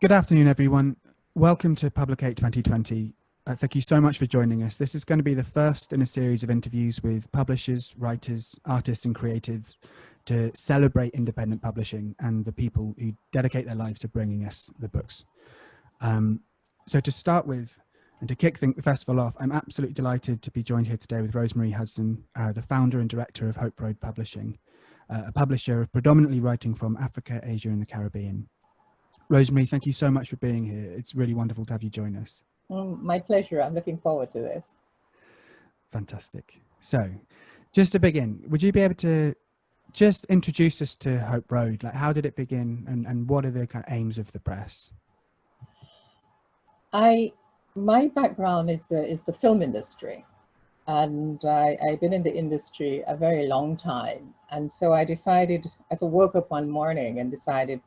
Good afternoon, everyone. Welcome to Publicate 2020. Thank you so much for joining us. This is going to be the first in a series of interviews with publishers, writers, artists, and creatives to celebrate independent publishing and the people who dedicate their lives to bringing us the books. So to start with, and to kick the festival off, I'm absolutely delighted to be joined here today with Rosemarie Hudson, the founder and director of HopeRoad Publishing, a publisher of predominantly writing from Africa, Asia, and the Caribbean. Rosemarie, thank you so much for being here. It's really wonderful to have you join us. My pleasure. I'm looking forward to this. Fantastic. So just to begin, would you be able to just introduce us to HopeRoad? Like, how did it begin and what are the kind of aims of the press? My background is the film industry, and I've been in the industry a very long time. And so I decided, as I woke up one morning and decided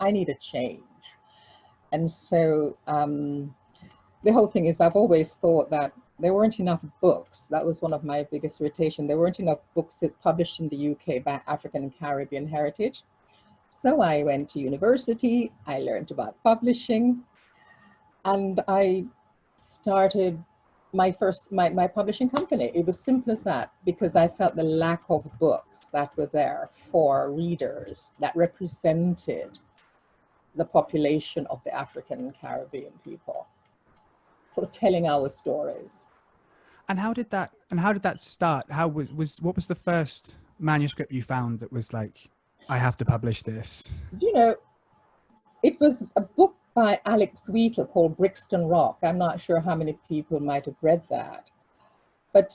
I need a change. And so the whole thing is, I've always thought that there weren't enough books. That was one of my biggest irritation. There weren't enough books published in the UK by African and Caribbean heritage. So I went to university, I learned about publishing, and I started my publishing company. It was simple as that, because I felt the lack of books that were there for readers that represented the population of the African and Caribbean people, for telling our stories. And how did that start? What was the first manuscript you found that was like, I have to publish this? You know, it was a book by Alex Wheatle called Brixton Rock. I'm not sure how many people might have read that, but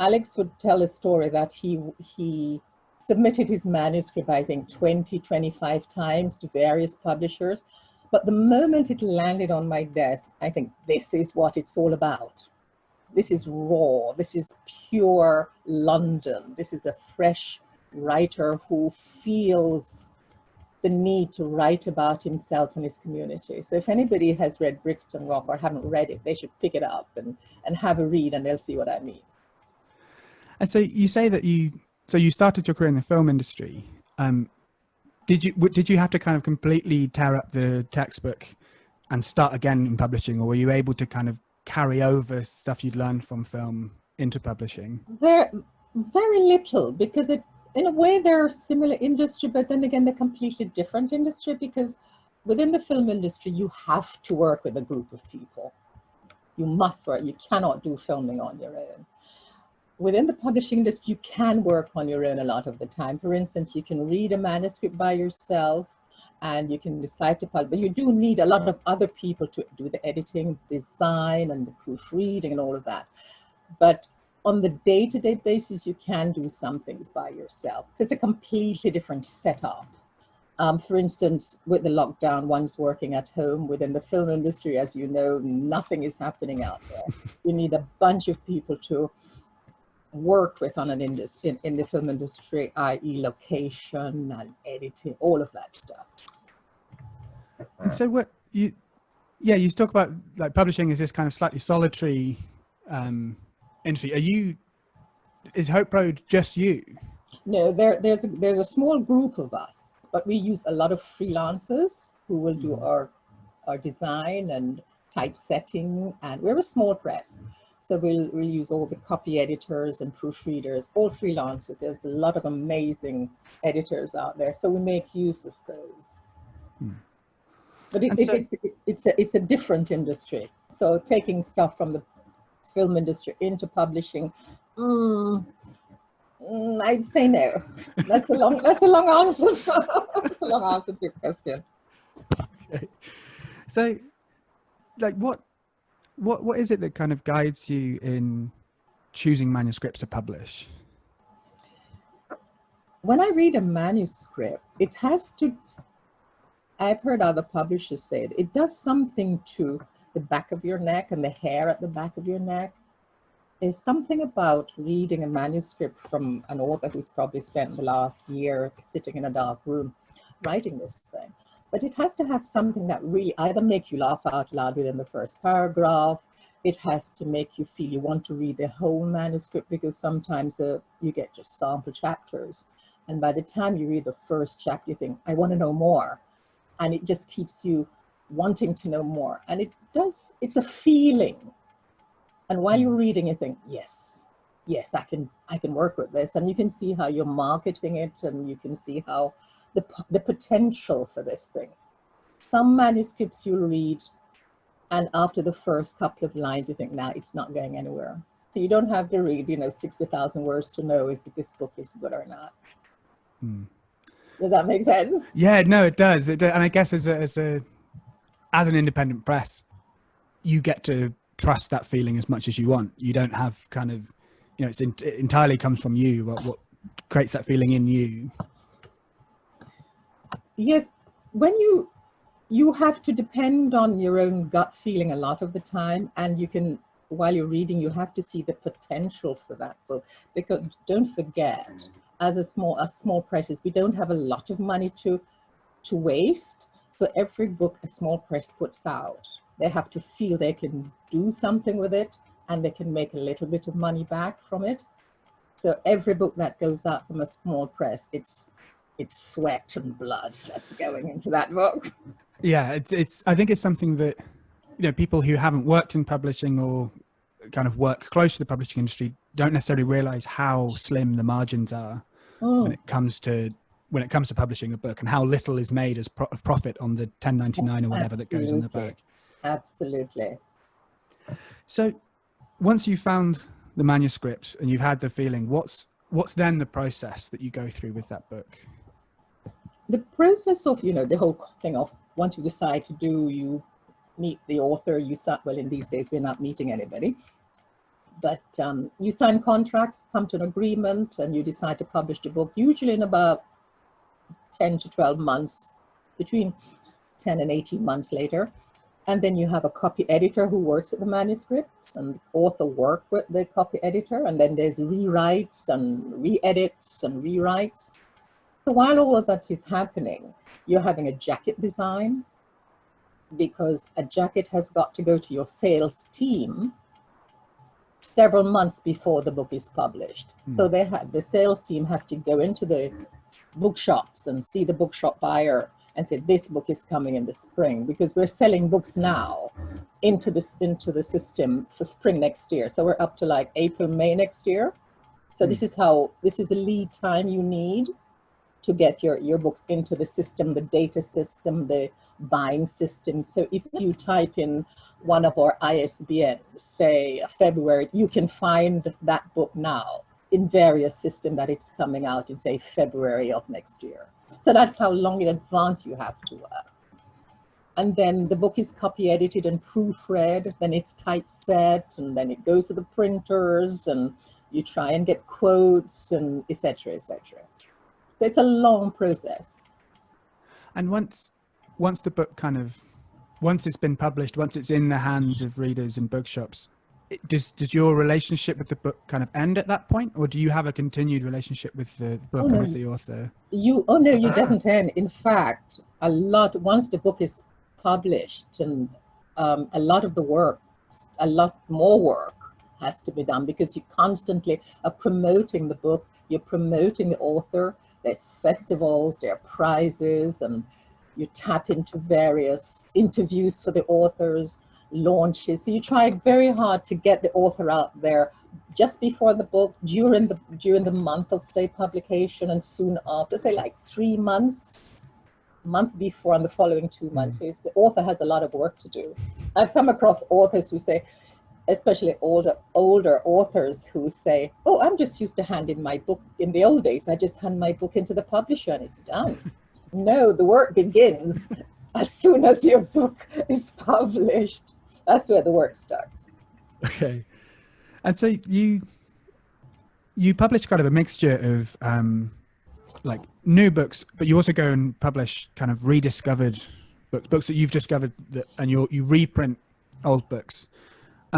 Alex would tell a story that he submitted his manuscript, I think 25 times to various publishers. But the moment it landed on my desk, I think this is what it's all about. This is raw, this is pure London. This is a fresh writer who feels the need to write about himself and his community. So if anybody has read Brixton Rock or haven't read it, they should pick it up and have a read, and they'll see what I mean. And so you say that you started your career in the film industry. Did you have to kind of completely tear up the textbook and start again in publishing, or were you able to kind of carry over stuff you'd learned from film into publishing? Very little, because in a way they're a similar industry, but then again they're completely different industry, because within the film industry you have to work with a group of people. You must work. You cannot do filming on your own. Within the publishing industry, you can work on your own a lot of the time. For instance, you can read a manuscript by yourself and you can decide to publish, but you do need a lot of other people to do the editing, design, and the proofreading and all of that. But on the day-to-day basis, you can do some things by yourself. So it's a completely different setup. For instance, with the lockdown, one's working at home. Within the film industry, as you know, nothing is happening out there. You need a bunch of people to work with on in the film industry, i.e. location and editing, all of that stuff. And so you talk about, like, publishing is this kind of slightly solitary industry. Is HopeRoad just you? No, there's a small group of us, but we use a lot of freelancers who will do our design and typesetting, and we're a small press. So we'll use all the copy editors and proofreaders, all freelancers. There's a lot of amazing editors out there, so we make use of those. But it's a different industry. So taking stuff from the film industry into publishing, I'd say no. That's a long answer. That's a long answer to your question. Okay. So, like, what is it that kind of guides you in choosing manuscripts to publish? When I read a manuscript, it has to, I've heard other publishers say it does something to the back of your neck and the hair at the back of your neck. There's something about reading a manuscript from an author who's probably spent the last year sitting in a dark room writing this thing. But it has to have something that really either make you laugh out loud within the first paragraph. It has to make you feel you want to read the whole manuscript, because sometimes you get just sample chapters. And by the time you read the first chapter, you think, I want to know more. And it just keeps you wanting to know more. And it's a feeling. And while you're reading, you think, yes, I can work with this. And you can see how you're marketing it, and you can see how the potential for this thing. Some manuscripts you'll read, and after the first couple of lines, you think, nah, it's not going anywhere. So you don't have to read, 60,000 words to know if this book is good or not. Does that make sense? Yeah, no, it does. And I guess as an independent press, you get to trust that feeling as much as you want. You don't have kind of, it entirely comes from you. What creates that feeling in you? Yes, when you have to depend on your own gut feeling a lot of the time, and you can, while you're reading, you have to see the potential for that book, because don't forget, as a small presses, we don't have a lot of money to waste. So every book a small press puts out, they have to feel they can do something with it, and they can make a little bit of money back from it. So every book that goes out from a small press, it's sweat and blood that's going into that book. Yeah, I think it's something that, people who haven't worked in publishing or kind of work close to the publishing industry don't necessarily realize how slim the margins are when it comes to publishing a book, and how little is made as of profit on the 1099 or whatever that goes on the back. Absolutely. So once you've found the manuscript and you've had the feeling, what's then the process that you go through with that book? The process of, the whole thing of, once you decide to you meet the author, in these days we're not meeting anybody, but you sign contracts, come to an agreement, and you decide to publish the book, usually in about 10 to 12 months, between 10 and 18 months later. And then you have a copy editor who works with the manuscripts, and the author work with the copy editor, and then there's rewrites and re-edits and rewrites. So while all of that is happening, you're having a jacket design, because a jacket has got to go to your sales team several months before the book is published. So the sales team have to go into the bookshops and see the bookshop buyer and say, this book is coming in the spring, because we're selling books now into the system for spring next year. So we're up to like April, May next year. So this is the lead time you need to get your books into the system, the data system, the buying system. So if you type in one of our ISBNs, say February, you can find that book now in various systems that it's coming out in, say, February of next year. So that's how long in advance you have to work. And then the book is copy edited and proofread, then it's typeset, and then it goes to the printers, and you try and get quotes, and et cetera, et cetera. So it's a long process. And once the book once it's been published, once it's in the hands of readers and bookshops, does your relationship with the book kind of end at that point, or do you have a continued relationship with the book and with the author? It doesn't end. In fact, once the book is published, and a lot more work has to be done, because you constantly are promoting the book, you're promoting the author. There's festivals, there are prizes, and you tap into various interviews for the authors, launches. So you try very hard to get the author out there just before the book, during the month of, say, publication, and soon after, say like 3 months, month before, and the following 2 months. So the author has a lot of work to do. I've come across authors who say, especially older authors, who say, oh, I'm just used to handing my book. In the old days, I just hand my book into the publisher and it's done. No, the work begins as soon as your book is published. That's where the work starts. Okay. And so you publish kind of a mixture of like new books, but you also go and publish kind of rediscovered books that you've discovered, and you reprint old books.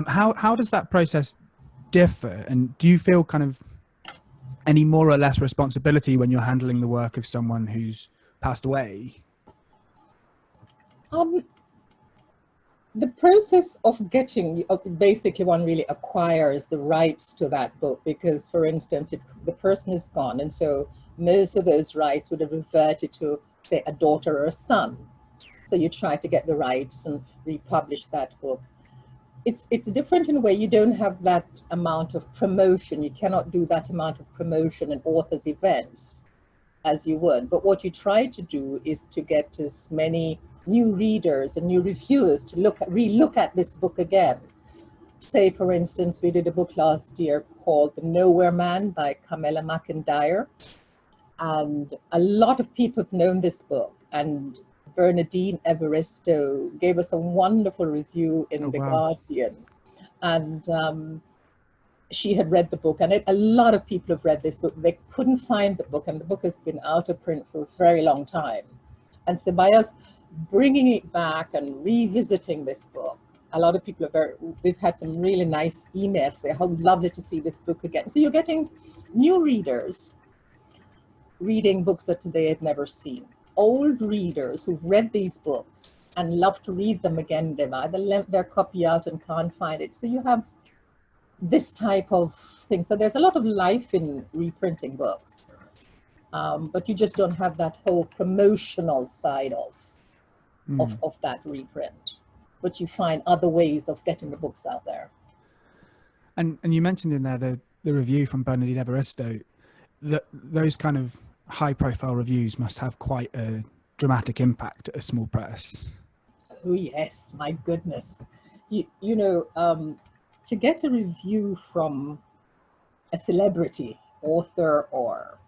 How does that process differ? And do you feel kind of any more or less responsibility when you're handling the work of someone who's passed away? The process of getting, basically one really acquires the rights to that book, because, for instance, the person is gone, and so most of those rights would have reverted to, say, a daughter or a son. So you try to get the rights and republish that book. It's different in a way. You don't have that amount of promotion. You cannot do that amount of promotion and authors' events as you would. But what you try to do is to get as many new readers and new reviewers to re-look at this book again. Say, for instance, we did a book last year called The Nowhere Man by Carmela Mcintyre. And a lot of people have known this book. And Bernardine Evaristo gave us a wonderful review in The Guardian. And she had read the book, and a lot of people have read this book. They couldn't find the book, and the book has been out of print for a very long time. And so by us bringing it back and revisiting this book, a lot of people we've had some really nice emails say how lovely to see this book again. So you're getting new readers reading books that they had never seen. Old readers who've read these books and love to read them again, they've either lent their copy out and can't find it. So you have this type of thing. So there's a lot of life in reprinting books, but you just don't have that whole promotional side of that reprint. But you find other ways of getting the books out there. And you mentioned in there the review from Bernardine Evaristo, that those kind of high profile reviews must have quite a dramatic impact at a small press. Oh yes, my goodness. You know, to get a review from a celebrity author or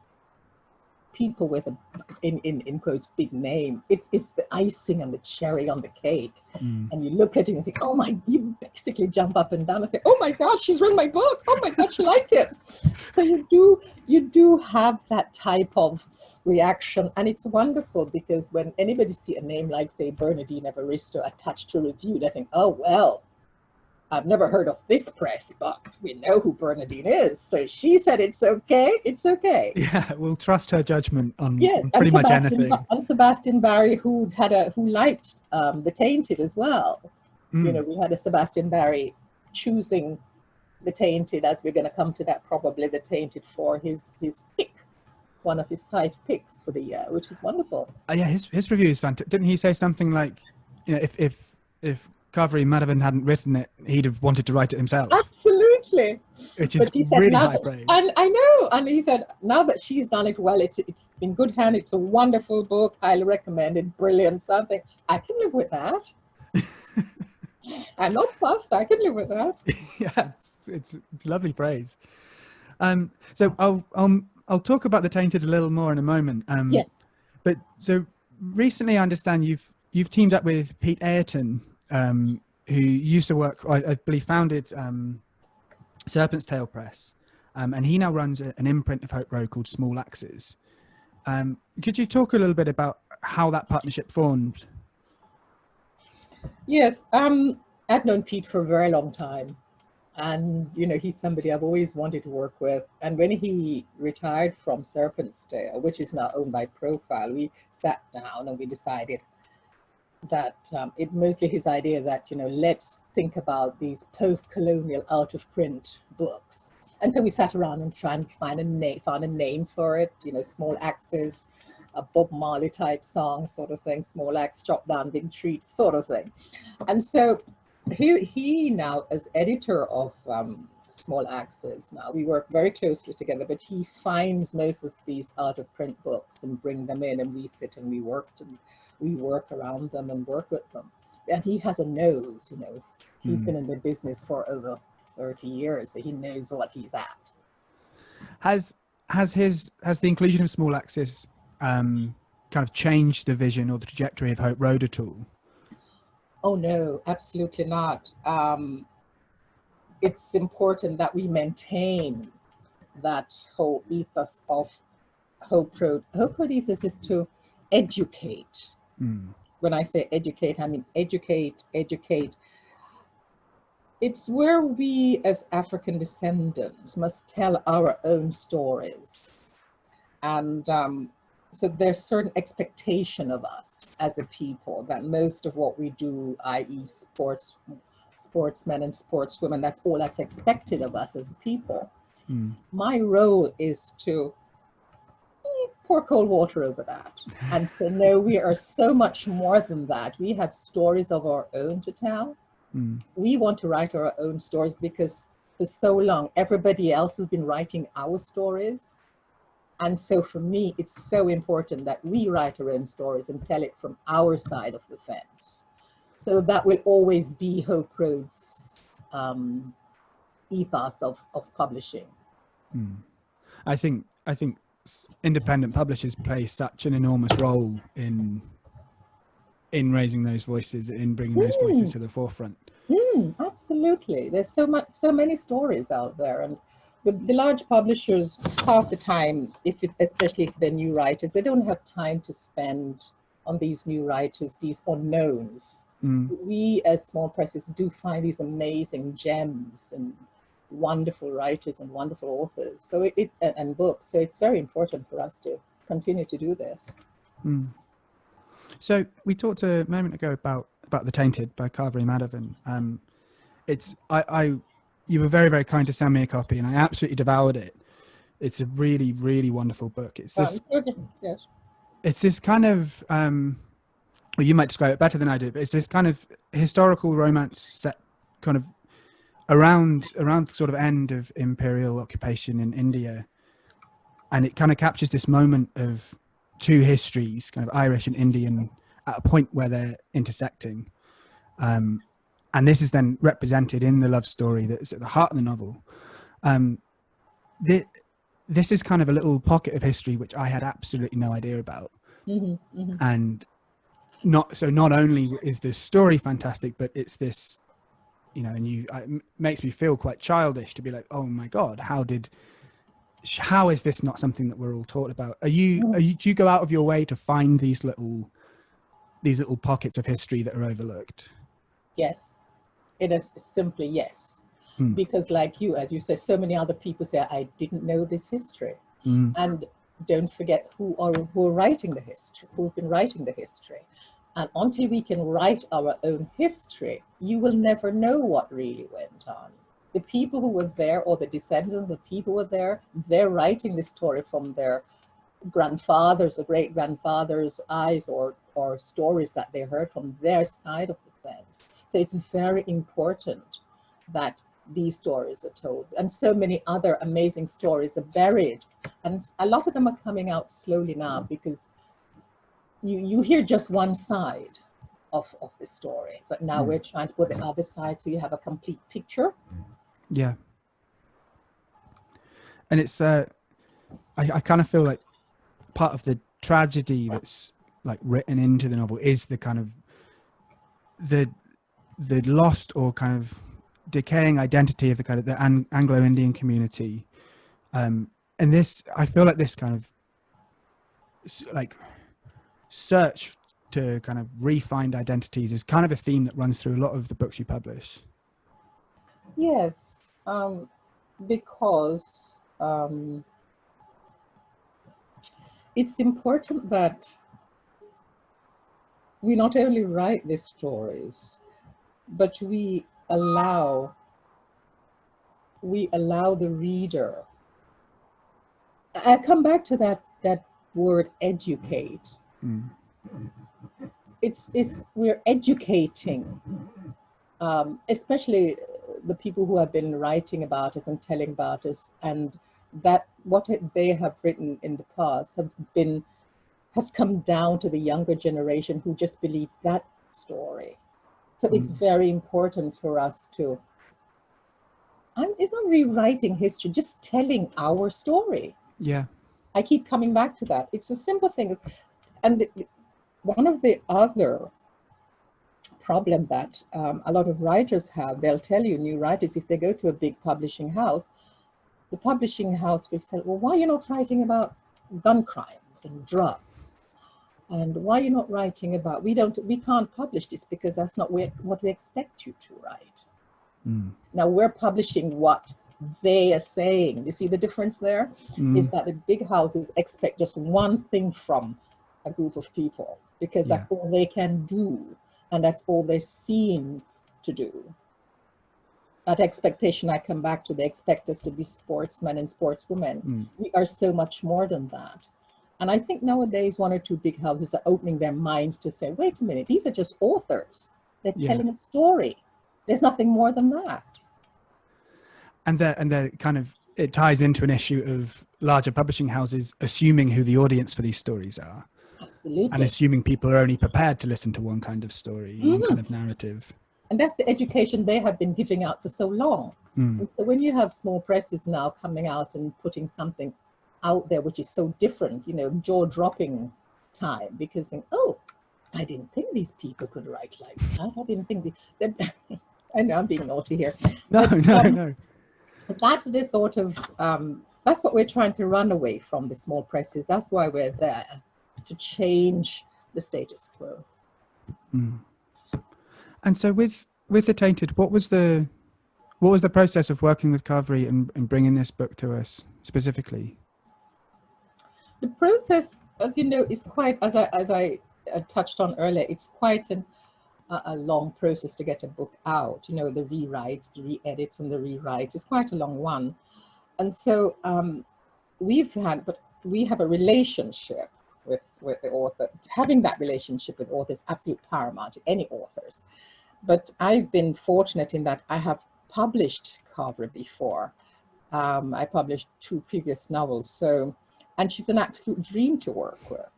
people with a in quotes big name, it's the icing and the cherry on the cake. And you look at it and think, oh my, you basically jump up and down and say, oh my God, she's read my book, oh my God, she liked it. So you do have that type of reaction, and it's wonderful, because when anybody see a name like, say, Bernardine Evaristo attached to a review, they think, oh well, I've never heard of this press, but we know who Bernardine is. So she said it's okay, it's okay. Yeah, we'll trust her judgment on, yes, on pretty much anything. And Sebastian Barry, who liked The Tainted as well. You know, we had a Sebastian Barry choosing The Tainted, as we're going to come to that probably, The Tainted for his pick, one of his 5 picks for the year, which is wonderful. Yeah, his review is fantastic. Didn't he say something like, you know, if Kaveri Madhavan hadn't written it, he'd have wanted to write it himself? Absolutely. Which is really high praise. And I know, and he said, now that she's done it well, it's in good hand, it's a wonderful book, highly recommended, brilliant, something. I can live with that. I'm not fussed, I can live with that. Yeah, it's lovely praise. So I'll talk about The Tainted a little more in a moment. Yes. But so recently, I understand you've teamed up with Pete Ayrton, who used to work, I believe, founded Serpent's Tail Press, and he now runs an imprint of HopeRoad called Small Axes. Could you talk a little bit about how that partnership formed? Yes, I've known Pete for a very long time, and you know, he's somebody I've always wanted to work with. And when he retired from Serpent's Tail, which is now owned by Profile, we sat down and we decided that it mostly his idea that, you know, let's think about these post-colonial out-of-print books. And so we sat around and tried to find a name for it, you know, Small Axes, a Bob Marley type song sort of thing, small axe, chop down big tree sort of thing. And so he now, as editor of Small Axes, now we work very closely together, but he finds most of these out-of-print books and bring them in, and we sit and we work around them and work with them. And he has a nose, you know, he's been in the business for over 30 years, so he knows what he's at. Has the inclusion of Small Axes kind of changed the vision or the trajectory of HopeRoad at all? Oh no, absolutely not. It's important that we maintain that whole ethos of HopeRoad. HopeRoad ethos is to educate. When I say educate, I mean educate. It's where we as African descendants must tell our own stories. And so there's certain expectation of us as a people that most of what we do, i.e. sportsmen and sportswomen, that's all that's expected of us as a people. My role is to pour cold water over that and say, no, we are so much more than that. We have stories of our own to tell. We want to write our own stories because for so long, everybody else has been writing our stories. And so for me, it's so important that we write our own stories and tell it from our side of the fence. So that will always be HopeRoad's ethos of publishing. I think independent publishers play such an enormous role in raising those voices, in bringing those voices to the forefront. Absolutely. There's so many stories out there, and with the large publishers, half the time, especially if they're new writers, they don't have time to spend on these new writers, these unknowns. We as small presses do find these amazing gems and wonderful writers and wonderful authors, so and books. So it's very important for us to continue to do this. So we talked a moment ago about The Tainted by Kaveri Madhavan. You were very, very kind to send me a copy, and I absolutely devoured it. It's a really, really wonderful book. It's this, yes. It's this kind of, well, you might describe it better than I do, but it's this kind of historical romance set kind of around sort of end of imperial occupation in India. And it kind of captures this moment of two histories, kind of Irish and Indian, at a point where they're intersecting. And this is then represented in the love story that's at the heart of the novel. This is kind of a little pocket of history which I had absolutely no idea about. And not only is the story fantastic, but it's this, and it makes me feel quite childish to be like, oh my God, how is this not something that we're all taught about? Do you go out of your way to find these little pockets of history that are overlooked? Yes, it is simply yes. Because like you, as you say, so many other people say, I didn't know this history. And don't forget who are writing the history, who've been writing the history. And until we can write our own history, you will never know what really went on. The people who were there, or the descendants of people who were there, they're writing the story from their grandfathers or great grandfathers' eyes, or stories that they heard from their side of the fence. So it's very important that these stories are told, and so many other amazing stories are buried, and a lot of them are coming out slowly now, because you hear just one side of the story, but now we're trying to put the other side so you have a complete picture. Yeah. And it's I kind of feel like part of the tragedy that's like written into the novel is the kind of the lost or kind of decaying identity of the kind of the Anglo-Indian community. And this, I feel like this kind of like search to kind of re-find identities is kind of a theme that runs through a lot of the books you publish. Yes, because it's important that we not only write these stories, but we allow the reader. I come back to that word educate. We're educating, especially the people who have been writing about us and telling about us, and that what they have written in the past has come down to the younger generation who just believe that story. So it's very important for us to, it's not rewriting history, just telling our story. Yeah. I keep coming back to that. It's a simple thing. And one of the other problem that a lot of writers have, they'll tell you, new writers, if they go to a big publishing house, the publishing house will say, well, why are you not writing about gun crimes and drugs? And why are you not writing about, we can't publish this because that's not what we expect you to write. Now we're publishing what they are saying. You see the difference there? Is that the big houses expect just one thing from a group of people, because that's all they can do, and that's all they're seen to do. That expectation, I come back to, they expect us to be sportsmen and sportswomen. We are so much more than that. And I think nowadays 1 or 2 big houses are opening their minds to say, wait a minute, these are just authors. They're telling a story. There's nothing more than that. And they're kind of, it ties into an issue of larger publishing houses assuming who the audience for these stories are. Absolutely. And assuming people are only prepared to listen to one kind of story, one kind of narrative. And that's the education they have been giving out for so long. And so when you have small presses now coming out and putting something out there which is so different, you know, jaw-dropping time, because think, oh, I didn't think these people could write like that. I didn't think that. I know I'm being naughty here. No. That's the sort of, that's what we're trying to run away from, the small presses. That's why we're there, to change the status quo. And so with The Tainted, what was the process of working with Kaveri and bringing this book to us specifically? The process, as you know, is quite, as I touched on earlier, it's quite a long process to get a book out. You know, the rewrites, the re-edits and the rewrites. It's quite a long one. And so we have a relationship with the author. Having that relationship with authors is absolute paramount to any authors. But I've been fortunate in that I have published Kaveri before. I published 2 previous novels. And she's an absolute dream to work with.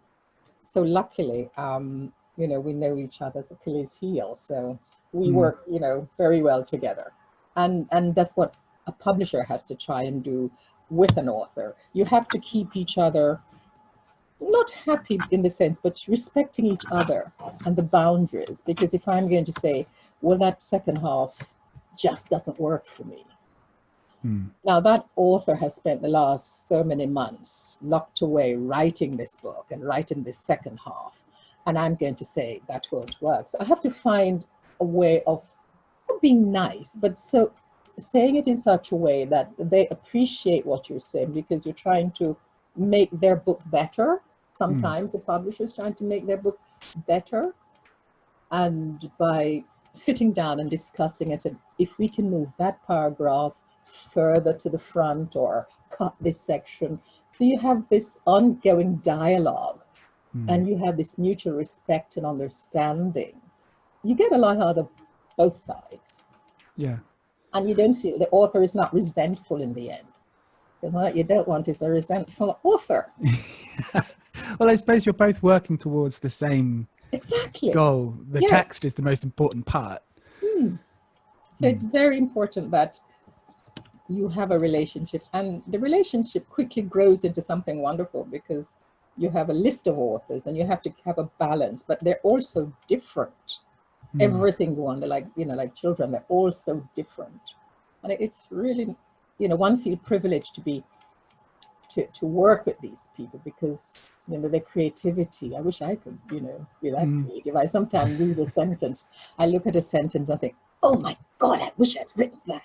So luckily, you know, we know each other's Achilles heel. So we work, you know, very well together. And that's what a publisher has to try and do with an author. You have to keep each other not happy in the sense, but respecting each other and the boundaries. Because if I'm going to say, well, that second half just doesn't work for me. Now that author has spent the last so many months locked away writing this book and writing this second half. And I'm going to say that won't work. So I have to find a way of being nice, but so saying it in such a way that they appreciate what you're saying, because you're trying to make their book better. Sometimes the publisher's trying to make their book better. And by sitting down and discussing it, and if we can move that paragraph further to the front or cut this section. So you have this ongoing dialogue and you have this mutual respect and understanding. You get a lot out of both sides. Yeah. And you don't feel the author is not resentful in the end. And what you don't want is a resentful author. Well, I suppose you're both working towards the same goal. The text is the most important part. So it's very important that you have a relationship, and the relationship quickly grows into something wonderful, because you have a list of authors and you have to have a balance, but they're also different. Every single one, they're like, you know, like children, they're all so different. And it's really, you know, one feels privileged to work with these people, because, you know, their creativity. I wish I could, you know, be that creative. I sometimes read a sentence, I look at a sentence and think, oh my God, I wish I'd written that.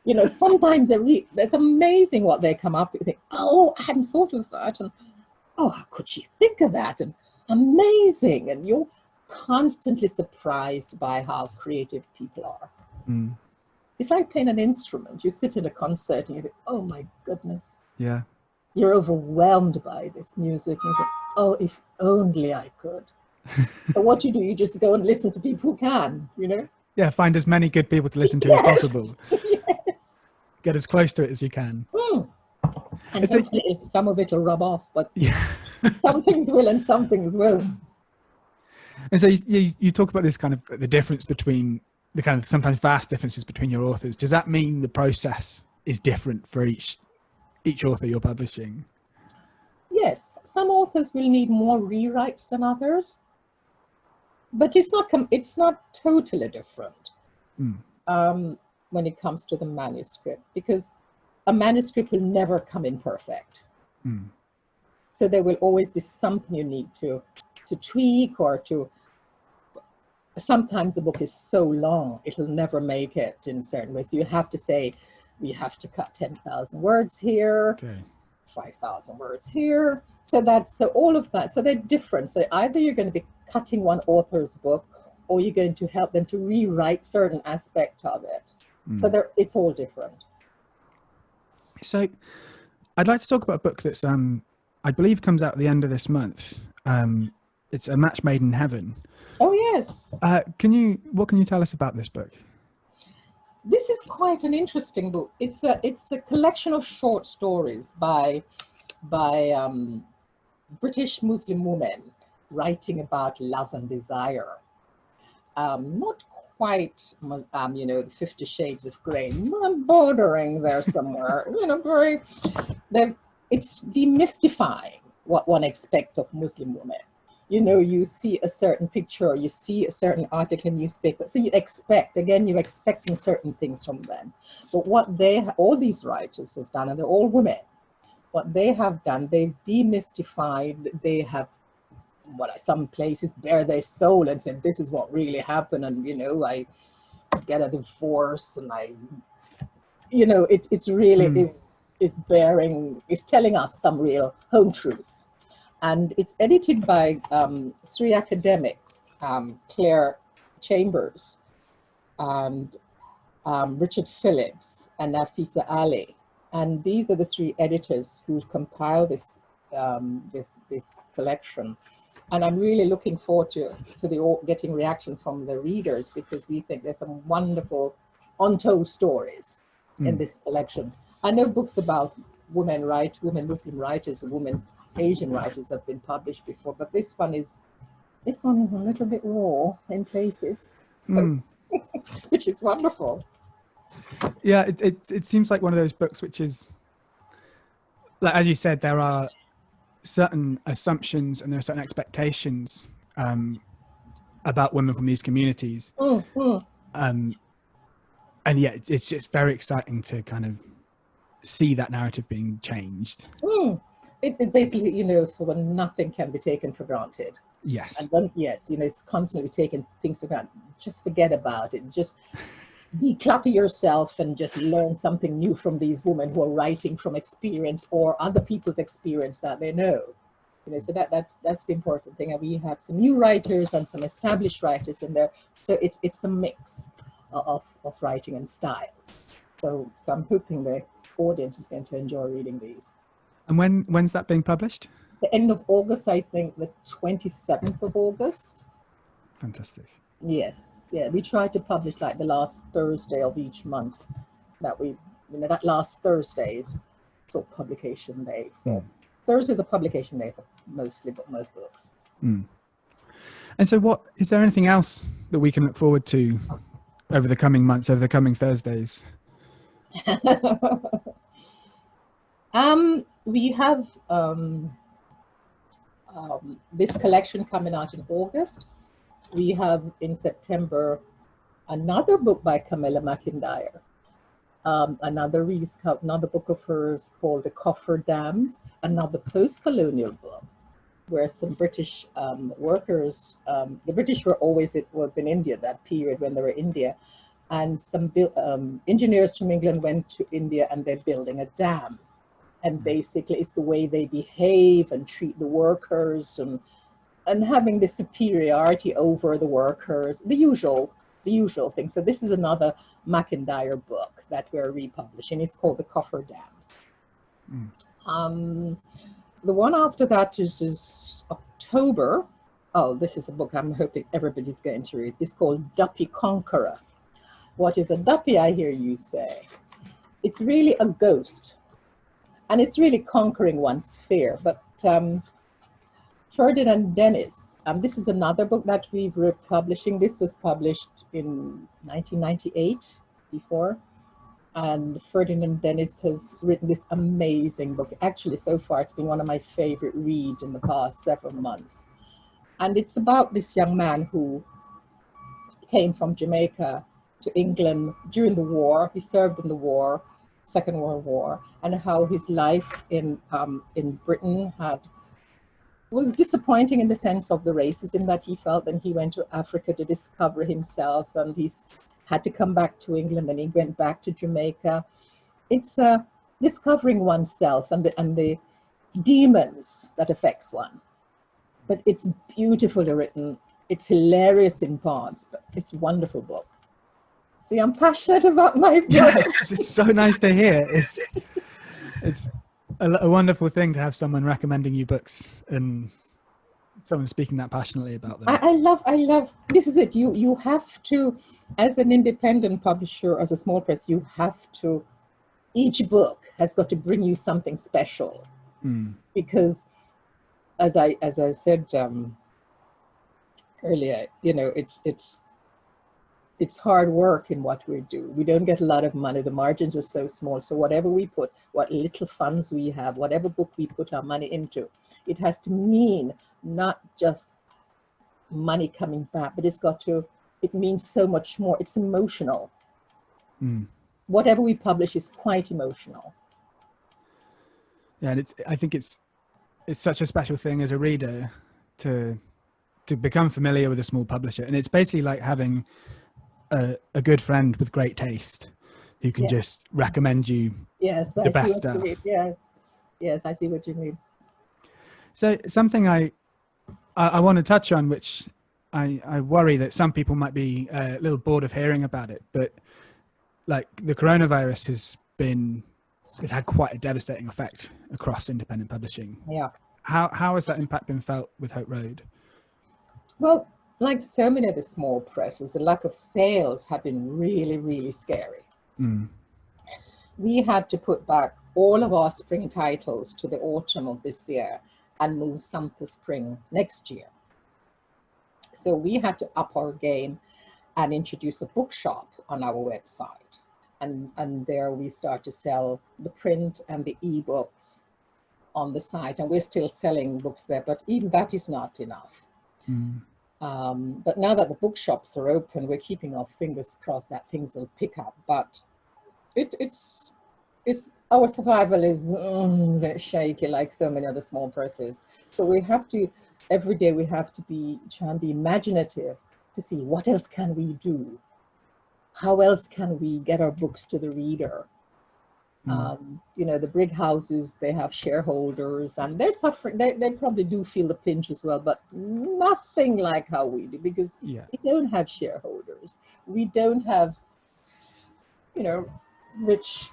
You know, sometimes that's amazing what they come up with. You think, oh, I hadn't thought of that. And oh, how could she think of that? And amazing. And you're constantly surprised by how creative people are. It's like playing an instrument. You sit in a concert and you think, oh my goodness. Yeah. You're overwhelmed by this music. And you think, oh, if only I could. So what you do, you just go and listen to people who can, you know? Yeah, find as many good people to listen to as possible. Get as close to it as you can. And some of it will rub off, but some things will and some things won't. And so you talk about this kind of the difference between the kind of sometimes vast differences between your authors. Does that mean the process is different for each author you're publishing? Yes, some authors will need more rewrites than others, but it's not totally different when it comes to the manuscript, because a manuscript will never come in perfect. So there will always be something you need to tweak or to. Sometimes the book is so long, it'll never make it in certain ways. So you have to say, we have to cut 10,000 words here, 5,000 words here. So all of that. So they're different. So either you're going to be cutting one author's book, or you're going to help them to rewrite certain aspect of it. So it's all different. So I'd like to talk about a book that's I believe comes out at the end of this month. It's A Match Made in Heaven. Oh, yes. What can you tell us about this book? This is quite an interesting book. It's a collection of short stories by British Muslim women writing about love and desire. Not quite, the 50 Shades of Grey, not bordering there somewhere. It's demystifying what one expects of Muslim women. You see a certain picture, you see a certain article in newspaper, so you're expecting certain things from them. But what all these writers have done, and they're all women, what they have done, they've demystified, they have, some places bare their soul and said, this is what really happened, and I get a divorce, and it's really is telling us some real home truths. And it's edited by 3 academics, Claire Chambers, and Richard Phillips, and Nafisa Ali. And these are the 3 editors who've compiled this collection. And I'm really looking forward to getting reaction from the readers, because we think there's some wonderful untold stories in this collection. I know books about women Muslim writers, women Asian writers have been published before, but this one is a little bit raw in places, which is wonderful. Yeah, it seems like one of those books which is, like as you said, there are certain assumptions and there are certain expectations about women from these communities, and yet it's just very exciting to kind of see that narrative being changed. It basically, so when nothing can be taken for granted. Yes. And then, it's constantly taking things for granted. Just forget about it. Just declutter yourself and just learn something new from these women who are writing from experience or other people's experience that they know. So that's the important thing. And we have some new writers and some established writers in there. So it's a mix of writing and styles. So I'm hoping the audience is going to enjoy reading these. And when's that being published? The end of August, I think the 27th of August. Fantastic. Yes, we try to publish like the last Thursday of each month. That last Thursday is sort of publication day. Thursday is a publication day for most books. And so is there anything else that we can look forward to over the coming months, over the coming Thursdays? We have this collection coming out in August. We have in September another book by Carmela Mcintyre, another book of hers called The Coffer Dams, another post-colonial book where some British workers, the British were in India, that period when they were India, and some engineers from England went to India and they're building a dam. And basically it's the way they behave and treat the workers and having the superiority over the workers, the usual thing. So this is another Mcintyre book that we're republishing. It's called The Coffer Dams. The one after that is October. Oh, this is a book I'm hoping everybody's going to read. It's called Duppy Conqueror. What is a duppy, I hear you say? It's really a ghost. And it's really conquering one's fear. But Ferdinand Dennis, this is another book that we're publishing. This was published in 1998 before. And Ferdinand Dennis has written this amazing book. Actually, so far, it's been one of my favorite reads in the past several months. And it's about this young man who came from Jamaica to England during the war. He served in the war, Second World War, and how his life in Britain was disappointing in the sense of the racism that he felt. And he went to Africa to discover himself, and he had to come back to England, and he went back to Jamaica. It's discovering oneself and the demons that affects one. But it's beautifully written. It's hilarious in parts, but it's a wonderful book. See, I'm passionate about my book. Yeah, it's so nice to hear. a wonderful thing to have someone recommending you books and someone speaking that passionately about them. I love, this is it. You have to, as an independent publisher, as a small press, you have to, each book has got to bring you something special. Because as I said earlier, you know, it's hard work in what we do. We don't get a lot of money. The margins are so small. So whatever we put, what little funds we have, whatever book we put our money into, it has to mean not just money coming back, but it means so much more. It's emotional. Whatever we publish is quite emotional. Yeah, and I think it's such a special thing as a reader to become familiar with a small publisher. And it's basically like having a good friend with great taste who can just recommend you the best stuff. Yes, I see what you mean. So something I want to touch on, which I worry that some people might be a little bored of hearing about it, but like the coronavirus has had quite a devastating effect across independent publishing. Yeah. How has that impact been felt with HopeRoad? Well, like so many of the small presses, the lack of sales have been really, really scary. We had to put back all of our spring titles to the autumn of this year and move some to spring next year. So we had to up our game and introduce a bookshop on our website. And there we start to sell the print and the ebooks on the site. And we're still selling books there, but even that is not enough. But now that the bookshops are open, we're keeping our fingers crossed that things will pick up. But it's our survival is very shaky, like so many other small presses. So we have to, every day we have to try and be imaginative to see what else can we do? How else can we get our books to the reader? You know, the big houses, they have shareholders and they're suffering. They probably do feel the pinch as well, but nothing like how we do, because we don't have shareholders. We don't have, you know, rich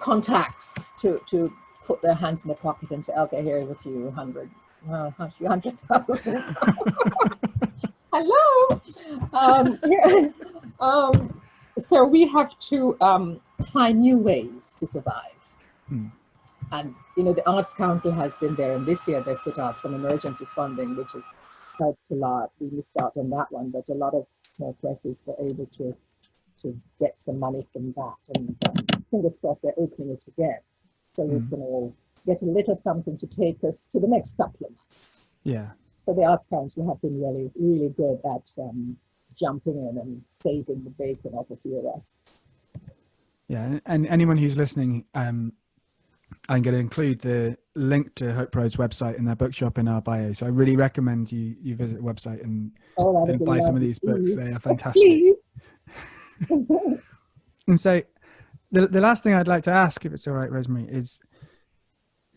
contacts to put their hands in their pocket and say, okay, here's a few hundred, well, a few 100,000. Hello. So we have to find new ways to survive. And, you know, the Arts Council has been there, and this year they put out some emergency funding, which has helped a lot. We missed out on that one, but a lot of small presses were able to get some money from that. And fingers crossed they're opening it again. So we can all get a little something to take us to the next couple of months. Yeah. So the Arts Council have been really, really good at jumping in and saving the bacon off a few of us. Yeah, and anyone who's listening, I'm going to include the link to HopeRoad's website in their bookshop in our bio. So I really recommend you visit the website and buy some of these books. They are fantastic. And so the last thing I'd like to ask, if it's all right, Rosemary, is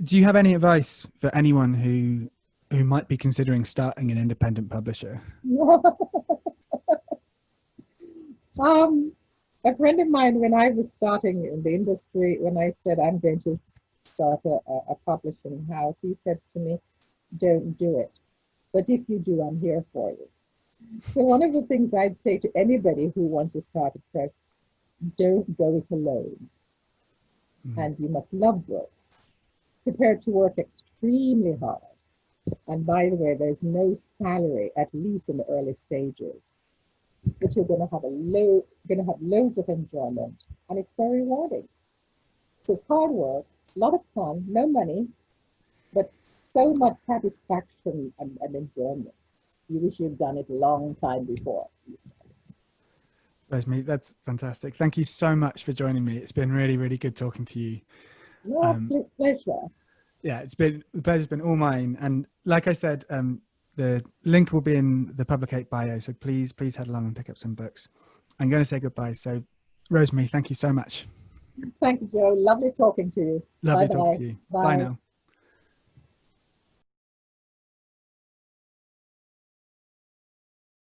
do you have any advice for anyone who might be considering starting an independent publisher? A friend of mine, when I was starting in the industry, when I said I'm going to start a publishing house, he said to me, don't do it. But if you do, I'm here for you. So one of the things I'd say to anybody who wants to start a press, don't go it alone. And you must love books. Prepare to work extremely hard. And by the way, there's no salary, at least in the early stages. But you're going to have loads of enjoyment, and it's very rewarding. So it's hard work, a lot of fun, no money, but so much satisfaction and enjoyment. You wish you'd done it a long time before. Rosemary, that's fantastic. Thank you so much for joining me. It's been really, really good talking to you. No, absolute pleasure. Yeah, the pleasure's been all mine. And like I said, the link will be in the Publicate bio. So please head along and pick up some books. I'm going to say goodbye. So Rosemary, thank you so much. Thank you, Joe. Lovely talking to you. Lovely talking to you. Bye now.